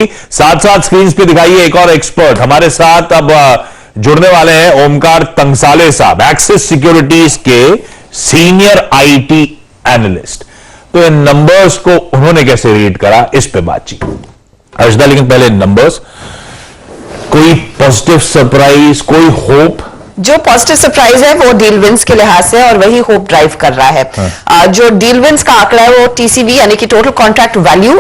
साथ साथ स्क्रीन पे दिखाइए एक और एक्सपर्ट हमारे साथ अब जुड़ने वाले हैं। ओमकार तंगसाले साहब, एक्सिस सिक्योरिटीज के सीनियर आईटी एनालिस्ट। तो इन नंबर्स को उन्होंने कैसे रीड करा, इस पे बातचीत अर्शदा। लेकिन पहले नंबर्स, कोई पॉजिटिव सरप्राइज, कोई होप? जो पॉजिटिव सरप्राइज है वो डील विंस के लिहाज से और वही होप ड्राइव कर रहा है। जो डील विंस का आंकड़ा है वो टीसीवी यानी कि टोटल कॉन्ट्रैक्ट वैल्यू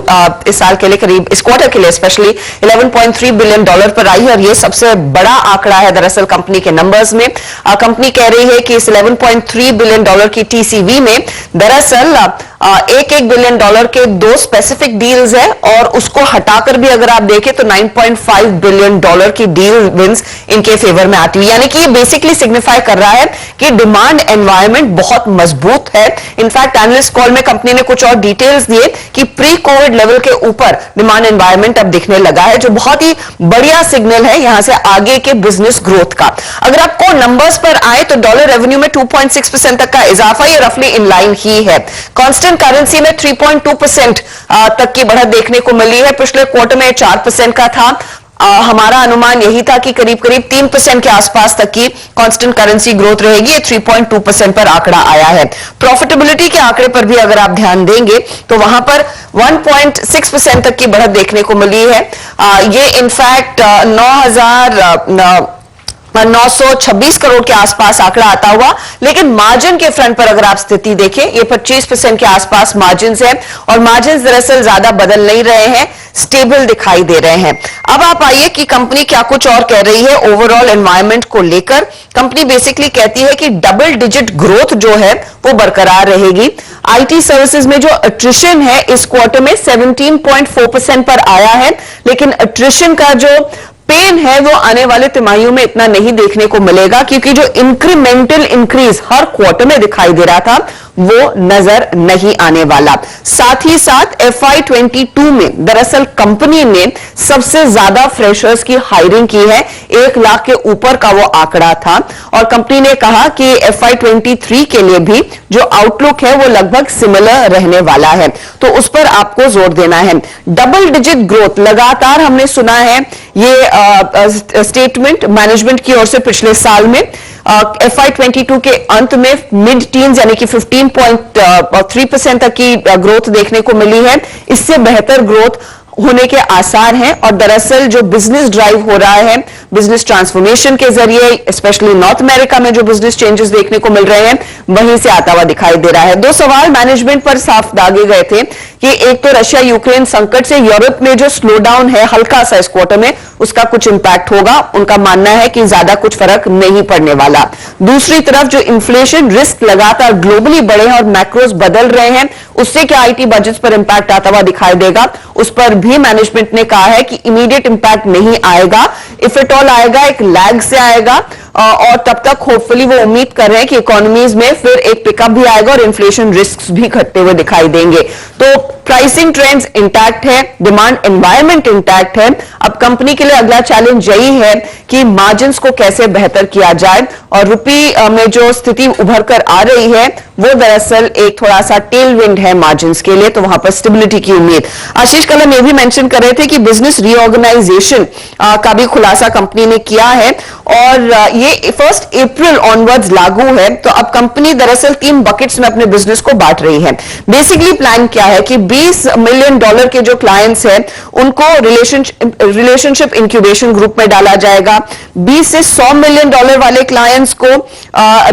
इस साल के लिए करीब, इस क्वार्टर के लिए स्पेशली $11.3 बिलियन पर आई है और ये सबसे बड़ा आंकड़ा है दरअसल कंपनी के नंबर्स में। कंपनी कह रही है कि इस $11.3 बिलियन की टीसीवी में दरअसल $1 बिलियन के दो स्पेसिफिक डील्स है और उसको हटाकर भी अगर आप देखें तो $9.5 बिलियन की डील विंस इनके फेवर में आती है। यानी कि ये बेसिकली सिग्निफाई कर रहा है कि डिमांड एनवायरनमेंट बहुत मजबूत है। इनफैक्ट एनालिस्ट कॉल में कंपनी ने कुछ और डिटेल्स दिए कि प्री कोविड लेवल के ऊपर डिमांड एनवायरनमेंट अब दिखने लगा है, जो बहुत ही बढ़िया सिग्नल है यहां से आगे के बिजनेस ग्रोथ का। अगर आपको नंबर्स पर आए तो डॉलर रेवेन्यू में 2.6% तक का इजाफा, ये रफली इन लाइन ही है। कांस्टेंट करेंसी में 3.2% तक की बढ़त देखने को मिली है। पिछले क्वार्टर में 4% का था। हमारा अनुमान यही था कि करीब करीब 3% के आसपास तक की कांस्टेंट करेंसी ग्रोथ रहेगी। 3.2% पर आंकड़ा आया है। प्रॉफिटेबिलिटी के आंकड़े पर भी अगर आप ध्यान देंगे तो वहां पर 1.6% तक की बढ़त देखने को मिली है। ये इनफैक्ट 926 करोड़ के आसपास आंकड़ा आता हुआ, लेकिन मार्जिन के फ्रंट पर अगर आप स्थिति देखें ये 25% के आसपास मार्जिन है और मार्जिन दरअसल ज्यादा बदल नहीं रहे हैं, स्टेबल दिखाई दे रहे हैं। अब आप आइए कि कंपनी क्या कुछ और कह रही है ओवरऑल एनवायरनमेंट को लेकर। कंपनी बेसिकली कहती है कि डबल डिजिट ग्रोथ जो है वो बरकरार रहेगी। आईटी सर्विसेज में जो अट्रिशन है इस क्वार्टर में 17.4% पर आया है, लेकिन अट्रिशन का जो पेन है वो आने वाले तिमाहियों में इतना नहीं देखने को मिलेगा, क्योंकि जो इंक्रीमेंटल इंक्रीज हर क्वार्टर में दिखाई दे रहा था वो नजर नहीं आने वाला। साथ ही साथ FY22 में दरअसल कंपनी ने सबसे ज्यादा फ्रेशर्स की हायरिंग की है। 1 लाख के ऊपर का वो आंकड़ा था और कंपनी ने कहा कि FY23 के लिए भी जो आउटलुक है वो लगभग सिमिलर रहने वाला है, तो उस पर आपको जोर देना है। डबल डिजिट ग्रोथ लगातार हमने सुना है ये स्टेटमेंट मैनेजमेंट की ओर से पिछले साल में। FY22 के अंत में मिड टीन्स यानी कि 15.3% तक की ग्रोथ देखने को मिली है। इससे बेहतर ग्रोथ होने के आसार हैं और दरअसल जो बिजनेस ड्राइव हो रहा है बिजनेस ट्रांसफॉर्मेशन के जरिए, स्पेशली नॉर्थ अमेरिका में जो बिजनेस चेंजेस देखने को मिल रहे हैं वहीं से आता हुआ दिखाई दे रहा है। 2 सवाल मैनेजमेंट पर साफ दागे गए थे कि एक तो रशिया यूक्रेन संकट से यूरोप में जो स्लो डाउन है हल्का सा इस क्वार्टर में, उसका कुछ इंपैक्ट होगा। उनका मानना है कि ज्यादा कुछ फर्क नहीं पड़ने वाला। दूसरी तरफ जो इन्फ्लेशन रिस्क लगातार ग्लोबली बढ़े हैं और मैक्रोस बदल रहे हैं, उससे क्या आईटी बजट पर इंपैक्ट आता हुआ दिखाई देगा, उस पर भी मैनेजमेंट ने कहा है कि इमीडिएट इंपैक्ट नहीं आएगा, इफ एट ऑल आएगा एक लैग से आएगा और तब तक होपफुली वो उम्मीद कर रहे हैं कि इकोनॉमीज में फिर एक पिकअप भी आएगा और इन्फ्लेशन रिस्क भी घटते हुए दिखाई देंगे। तो प्राइसिंग ट्रेंड्स इंटैक्ट है, डिमांड एनवायरनमेंट इंटैक्ट है। अब कंपनी के लिए अगला चैलेंज यही है कि मार्जिन्स को कैसे बेहतर किया जाए और रुपी में जो स्थिति उभर कर आ रही है वो दरअसल एक थोड़ा सा टेल विंड है मार्जिन्स के लिए, तो वहां पर स्टेबिलिटी की उम्मीद। आशीष कल हम ये भी मेंशन कर रहे थे कि बिजनेस रीऑर्गेनाइजेशन का भी खुलासा कंपनी ने किया है और ये 1 अप्रैल ऑनवर्ड्स लागू है। तो अब कंपनी दरअसल 3 बकेट्स में अपने बिजनेस को बांट रही है। बेसिकली प्लान क्या है कि $20 मिलियन के जो क्लाइंट्स हैं उनको रिलेशनशिप इंक्यूबेशन ग्रुप में डाला जाएगा। 20 से $100 मिलियन वाले क्लाइंट्स को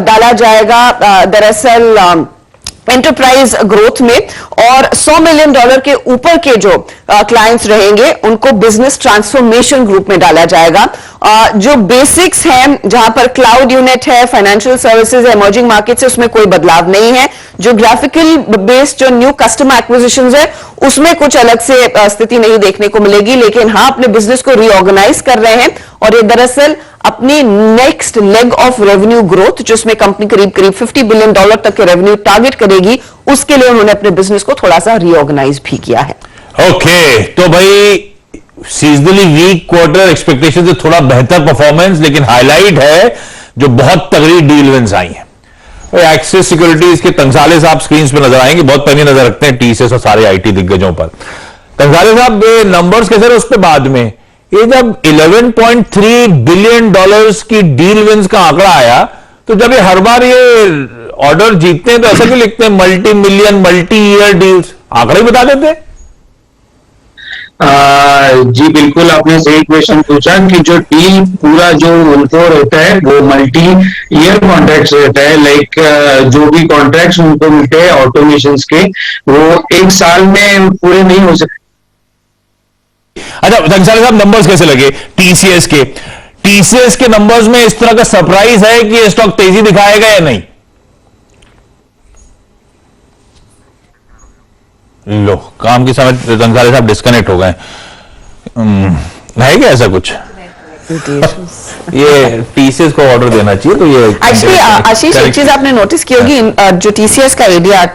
डाला जाएगा दरअसल एंटरप्राइज ग्रोथ में, और $100 मिलियन के ऊपर के जो क्लाइंट्स रहेंगे उनको बिजनेस ट्रांसफॉर्मेशन ग्रुप में डाला जाएगा। जो बेसिक्स हैं, जहां पर क्लाउड यूनिट है, फाइनेंशियल सर्विसेज है, इमर्जिंग मार्केट्स है, उसमें कोई बदलाव नहीं है। जो ग्राफिकल बेस्ड जो न्यू कस्टमर एक्विजिशंस है उसमें कुछ अलग से स्थिति नहीं देखने को मिलेगी, लेकिन हाँ अपने बिजनेस को रीऑर्गेनाइज कर रहे हैं और ये दरअसल अपनी next leg of revenue growth, जिसमें कंपनी करीब करीब $50 बिलियन तक के रेवेन्यू टारगेट करेगी, उसके लिए उन्होंने अपने बिजनेस को थोड़ा सा रीऑर्गेनाइज भी किया है। ओके, तो भाई सीजनली वीक क्वार्टर एक्सपेक्टेशन से थोड़ा बेहतर परफॉर्मेंस, लेकिन हाईलाइट है जो बहुत तगड़ी डील विंस आई हैं। एक्सिस सिक्योरिटीज के तंगसाले साहब स्क्रीन पे नजर आएंगे, बहुत पैनी नजर रखते हैं टीसीएस और सारे आईटी दिग्गजों पर। कंसाले साहब, ये नंबर्स कैसे रहे उस पर बाद में, ये जब 11.3 बिलियन डॉलर्स की डील विंस का आंकड़ा आया, तो जब ये हर बार ये ऑर्डर जीतते हैं तो ऐसा क्यों लिखते हैं multi million multi year deals, आंकड़ा ही बता देते हैं। जी बिल्कुल, आपने सही क्वेश्चन पूछा कि जो डील पूरा जो उनको रहता है वो मल्टी ईयर कॉन्ट्रैक्ट रहता है। लाइक जो भी कॉन्ट्रैक्ट्स उनको मिलते हैं ऑटोमेशन के, वो एक साल में पूरे नहीं हो सकते। अच्छा कंसाले साहब, नंबर्स कैसे लगे टीसीएस के? टीसीएस के नंबर्स में इस तरह का सरप्राइज है कि ये स्टॉक तेजी दिखाएगा या नहीं? लो, काम की समझ कंसाले साहब डिस्कनेक्ट हो गए। है क्या ऐसा कुछ? ये टीसीएस को ऑर्डर देना चाहिए, तो ये एक्चुअली आशीष, एक चीज आपने नोटिस की होगी, जो टीसीएस का एडीआर था